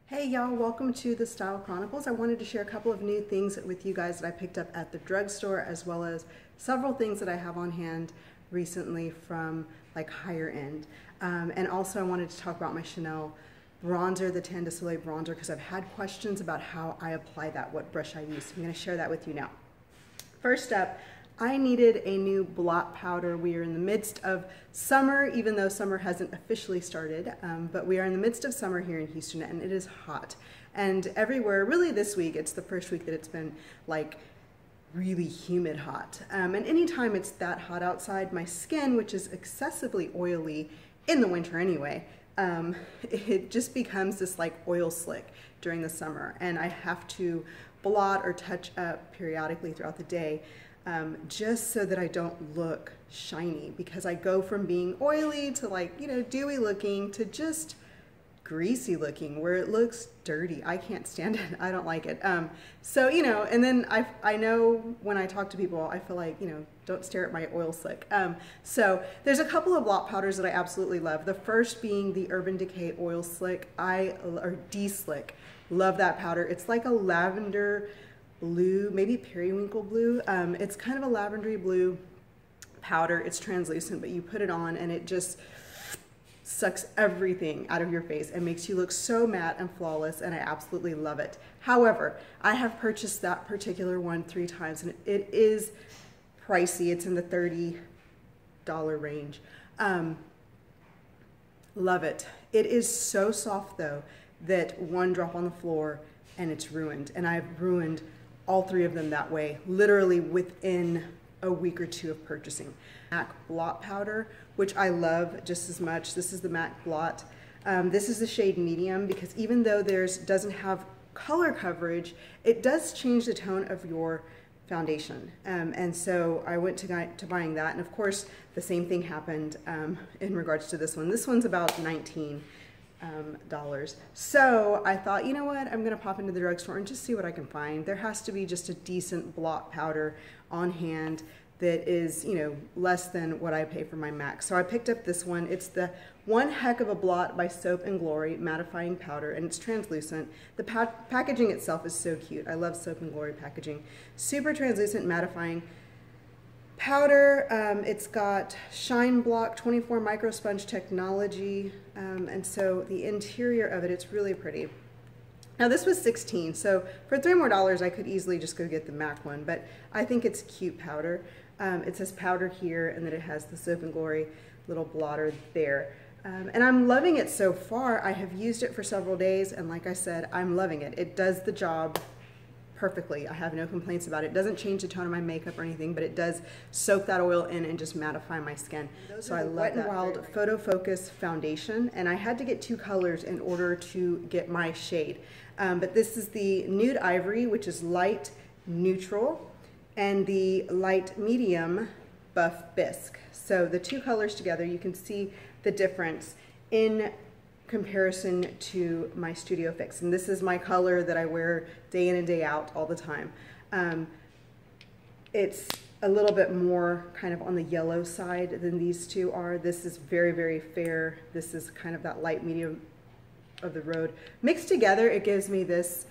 Hey y'all, welcome to the Style Chronicles. I wanted to share a couple of new things with you guys that I picked up at the drugstore, as well as several things that I have on hand recently from like higher end. And also I wanted to talk about my Chanel bronzer, the Tan de Soleil bronzer, because I've had questions about how I apply that, what brush I use. So I'm going to share that with you now. First up, I needed a new blot powder. We are in the midst of summer, even though summer hasn't officially started, but we are in the midst of summer here in Houston, and it is hot. And everywhere, really this week, it's the first week that it's been like really humid hot. And anytime it's that hot outside, my skin, which is excessively oily in the winter anyway, it just becomes this like oil slick during the summer. And I have to blot or touch up periodically throughout the day. Just so that I don't look shiny, because I go from being oily to like, you know, dewy looking to just greasy looking where it looks dirty. I can't stand it. I don't like it. So, you know, and then I know when I talk to people, I feel like, you know, don't stare at my oil slick. So there's a couple of blot powders that I absolutely love. The first being the Urban Decay Oil Slick, or D-Slick. Love that powder. It's like a lavender blue, maybe periwinkle blue. It's kind of a lavendery blue powder. It's translucent, but you put it on and it just sucks everything out of your face and makes you look so matte and flawless, and I absolutely love it. However, I have purchased that particular one 3 times and it is pricey. It's in the $30 range. Love it. It is so soft though that one drop on the floor and it's ruined, and I've ruined all 3 of them that way, literally within a week or 2 of purchasing. MAC blot powder, which I love just as much. This is the MAC blot. This is the shade medium, because even though doesn't have color coverage, it does change the tone of your foundation. And so I went to buying that, and of course the same thing happened in regards to this one. This one's about $19. So I thought, you know what, I'm gonna pop into the drugstore and just see what I can find. There has to be just a decent blot powder on hand that is, you know, less than what I pay for my MAC. So I picked up this one. It's the One Heck of a Blot by Soap & Glory mattifying powder, and it's translucent. The packaging itself is so cute. I love Soap & Glory packaging. Super translucent mattifying powder. It's got Shine Block 24 micro sponge technology, and so the interior of it, it's really pretty. Now this was $16, so for $3 more I could easily just go get the MAC one, but I think it's cute powder. It says powder here, and then it has the Soap & Glory little blotter there. And I'm loving it so far. I have used it for several days, and like I said, I'm loving it. It does the job perfectly. I have no complaints about it. It doesn't change the tone of my makeup or anything, but it does soak that oil in and just mattify my skin. So I love Wet n Wild Photo Focus foundation, and I had to get 2 colors in order to get my shade. But this is the Nude Ivory, which is light neutral, and the light medium Buff Bisque. So the 2 colors together, you can see the difference in comparison to my Studio Fix, and this is my color that I wear day in and day out all the time. It's a little bit more kind of on the yellow side than these 2 are. This is very, very fair. This is kind of that light medium of the road. Mixed together, it gives me this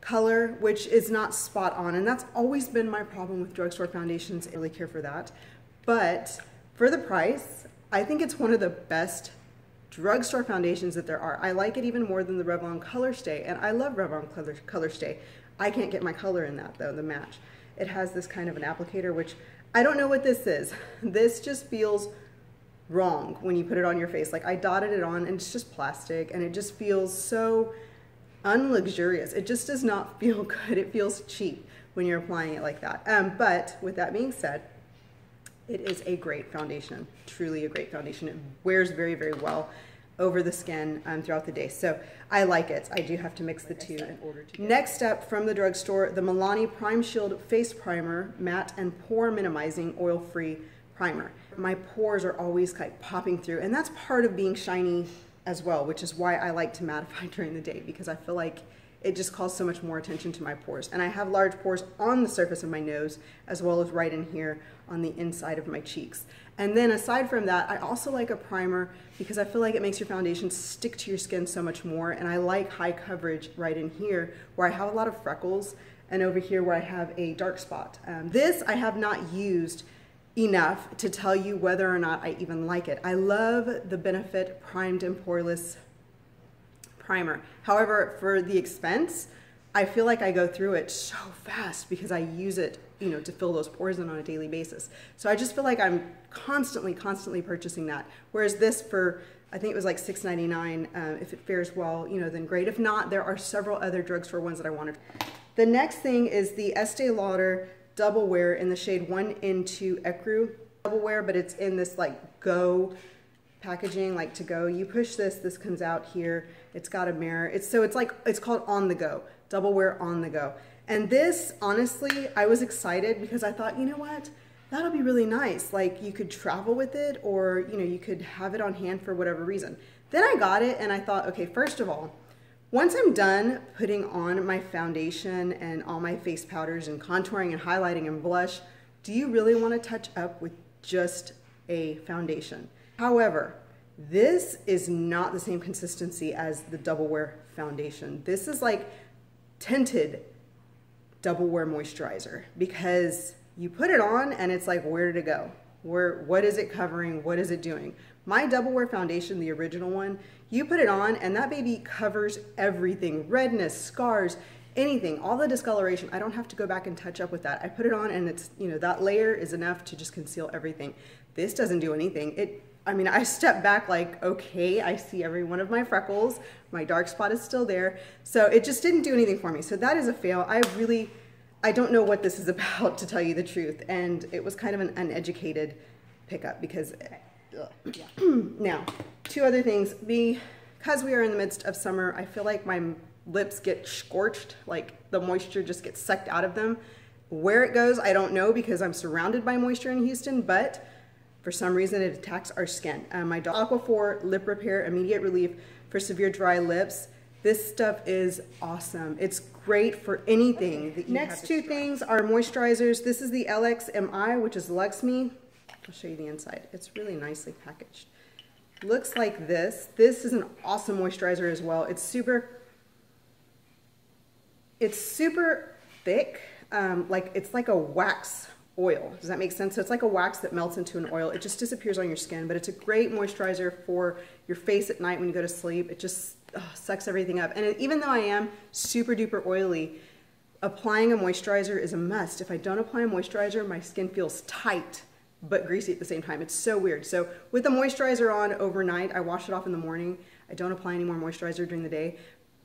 color, which is not spot on, and that's always been my problem with drugstore foundations. I don't really care for that, but for the price, I think it's one of the best drugstore foundations that there are. I like it even more than the Revlon Color Stay, and I love Revlon Color Stay. I can't get my color in that though, the match. It has this kind of an applicator, which I don't know what this is. This just feels wrong when you put it on your face. Like, I dotted it on and it's just plastic, and it just feels so unluxurious. It just does not feel good. It feels cheap when you're applying it like that. But with that being said, it is a great foundation, truly a great foundation. It wears very, very well over the skin throughout the day. So I like it. I do have to mix the 2 in order to get Next up from the drugstore, the Milani Prime Shield Face Primer, Matte and Pore Minimizing Oil-Free Primer. My pores are always like popping through, and that's part of being shiny as well, which is why I like to mattify during the day, because I feel like it just calls so much more attention to my pores. And I have large pores on the surface of my nose, as well as right in here on the inside of my cheeks. And then aside from that, I also like a primer because I feel like it makes your foundation stick to your skin so much more. And I like high coverage right in here where I have a lot of freckles and over here where I have a dark spot. This I have not used enough to tell you whether or not I even like it. I love the Benefit Primed and Poreless primer. However, for the expense, I feel like I go through it so fast because I use it, you know, to fill those pores in on a daily basis. So I just feel like I'm constantly purchasing that. Whereas this for, I think it was like $6.99. If it fares well, you know, then great. If not, there are several other drugstore ones that I wanted. The next thing is the Estee Lauder Double Wear in the shade 1N2 Ecru Double Wear, but it's in this like Go packaging, like to go. You push this, this comes out here. It's got a mirror. It's called On the Go. Double Wear On the Go. And this, honestly, I was excited because I thought, you know what? That'll be really nice. Like you could travel with it or, you know, you could have it on hand for whatever reason. Then I got it and I thought, okay, first of all, once I'm done putting on my foundation and all my face powders and contouring and highlighting and blush, do you really want to touch up with just a foundation? However, this is not the same consistency as the Double Wear foundation. This is like tinted Double Wear moisturizer because you put it on and it's like, where did it go? What is it covering? What is it doing? My Double Wear foundation, the original one, you put it on and that baby covers everything, redness, scars, anything, all the discoloration. I don't have to go back and touch up with that. I put it on and it's, you know, that layer is enough to just conceal everything. This doesn't do anything. I mean, I step back like, okay, I see every one of my freckles. My dark spot is still there. So it just didn't do anything for me. So that is a fail. I don't know what this is about, to tell you the truth. And it was kind of an uneducated pickup because, yeah. Now, two other things. Because we are in the midst of summer, I feel like my lips get scorched, like the moisture just gets sucked out of them. Where it goes, I don't know because I'm surrounded by moisture in Houston, but for some reason it attacks our skin. My Aquaphor Lip Repair Immediate Relief for Severe Dry Lips. This stuff is awesome. It's great for anything. Okay. Next two things are moisturizers. This is the LXMI, which is Luxme. I'll show you the inside. It's really nicely packaged. Looks like this. This is an awesome moisturizer as well. It's super thick. It's like a wax oil. Does that make sense? So it's like a wax that melts into an oil. It just disappears on your skin, but it's a great moisturizer for your face at night when you go to sleep. It just sucks everything up. And even though I am super duper oily, applying a moisturizer is a must. If I don't apply a moisturizer, my skin feels tight but greasy at the same time. It's so weird. So with the moisturizer on overnight, I wash it off in the morning. I don't apply any more moisturizer during the day,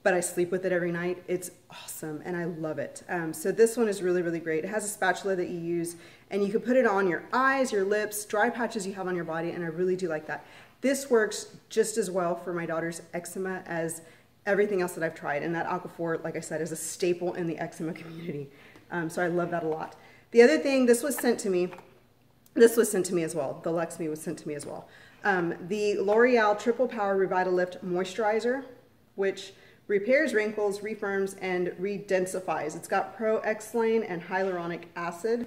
but I sleep with it every night. It's awesome and I love it. So this one is really, really great. It has a spatula that you use and you can put it on your eyes, your lips, dry patches you have on your body, and I really do like that. This works just as well for my daughter's eczema as everything else that I've tried, and that Aquaphor, like I said, is a staple in the eczema community. So I love that a lot. The other thing, this was sent to me as well. The Luxme was sent to me as well. The L'Oreal Triple Power Revitalift Moisturizer, which repairs wrinkles, refirms, and redensifies. It's got pro-Xylane and hyaluronic acid.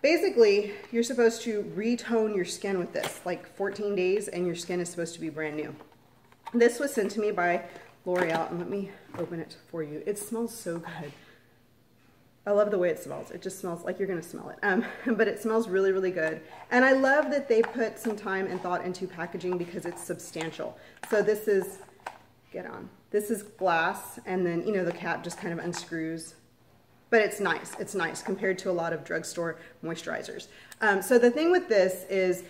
Basically, you're supposed to retone your skin with this, like 14 days, and your skin is supposed to be brand new. This was sent to me by L'Oreal, and let me open it for you. It smells so good. I love the way it smells. It just smells like you're gonna smell it. But it smells really, really good. And I love that they put some time and thought into packaging because it's substantial. So this is, this is glass, and then, you know, the cap just kind of unscrews. But it's nice compared to a lot of drugstore moisturizers. So the thing with this is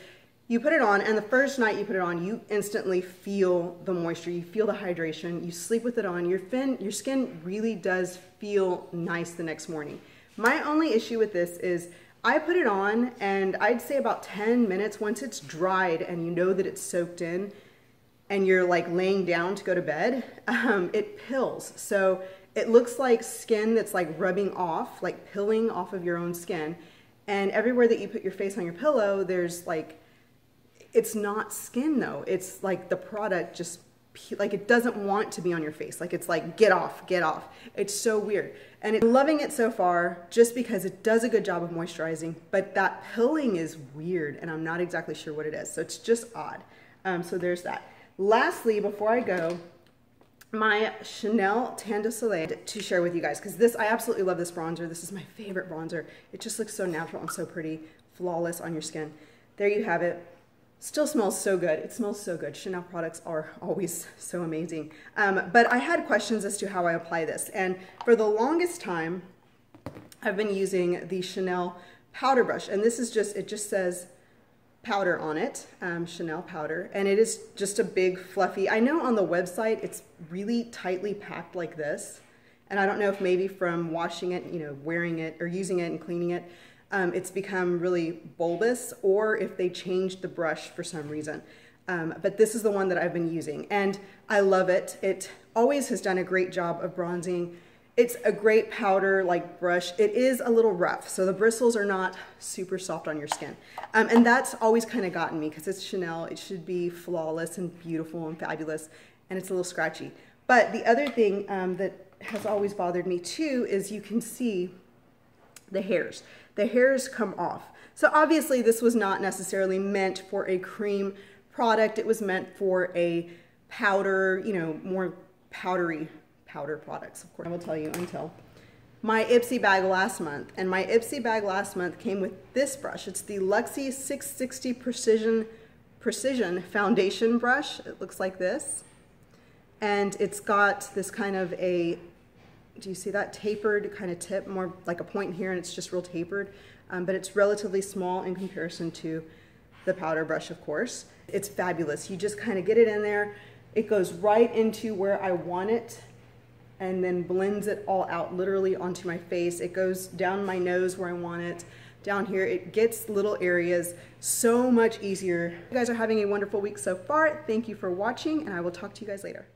you put it on, and the first night you put it on, you instantly feel the moisture, you feel the hydration, you sleep with it on, your skin really does feel nice the next morning. My only issue with this is I put it on, and I'd say about 10 minutes, once it's dried and you know that it's soaked in, and you're like laying down to go to bed, it pills. So it looks like skin that's like rubbing off, like pilling off of your own skin. And everywhere that you put your face on your pillow, there's like, it's not skin though. It's like the product just like it doesn't want to be on your face. Like it's like, get off, get off. It's so weird. And I'm loving it so far just because it does a good job of moisturizing, but that pilling is weird and I'm not exactly sure what it is. So it's just odd. So there's that. Lastly, before I go, my Chanel Teint de Soleil to share with you guys, because this, I absolutely love this bronzer. This is my favorite bronzer. It just looks so natural and so pretty, flawless on your skin. There you have it. Still smells so good. It smells so good. Chanel products are always so amazing. But I had questions as to how I apply this. And for the longest time, I've been using the Chanel powder brush. And this is just, it just says powder on it, Chanel powder. And it is just a big fluffy, I know on the website, it's really tightly packed like this. And I don't know if maybe from washing it, you know, wearing it or using it and cleaning it, it's become really bulbous, or if they changed the brush for some reason. But this is the one that I've been using and I love it. It always has done a great job of bronzing. It's a great powder like brush. It is a little rough, so the bristles are not super soft on your skin. And that's always kind of gotten me because it's Chanel. It should be flawless and beautiful and fabulous, and it's a little scratchy. But the other thing that has always bothered me too is you can see the hairs. The hairs come off. So obviously this was not necessarily meant for a cream product. It was meant for a powder, you know, more powdery powder products, of course. I will tell you until my Ipsy bag last month. And my Ipsy bag last month came with this brush. It's the Luxie 660 Precision Foundation Brush. It looks like this. And it's got this kind of a, do you see that tapered kind of tip, more like a point here, and it's just real tapered, but it's relatively small in comparison to the powder brush, of course. It's fabulous. You just kind of get it in there. It goes right into where I want it and then blends it all out literally onto my face. It goes down my nose where I want it, down here. It gets little areas so much easier. You guys are having a wonderful week so far. Thank you for watching, and I will talk to you guys later.